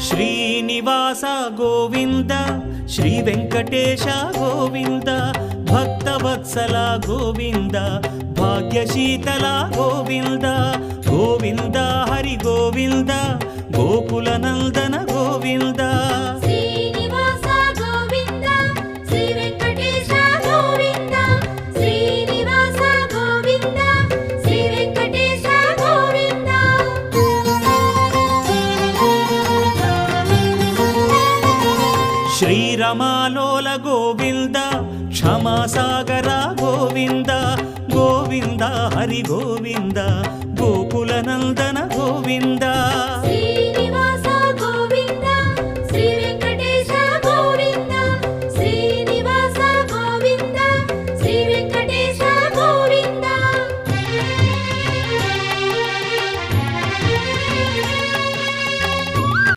Srinivasa Govinda Shri Venkatesha Govinda Bhaktavatsala Govinda భాగ్యశీతల Govinda Govinda Hari Govinda Gokula Nandana Govinda Srinivasa Govinda Shri Venkatesha Govinda Srinivasa Govinda Shri Venkatesha Govinda శ్రీరమాలోల Govinda క్షమాసాగర Govinda Govinda Hari Govinda Gokula Nandana Govinda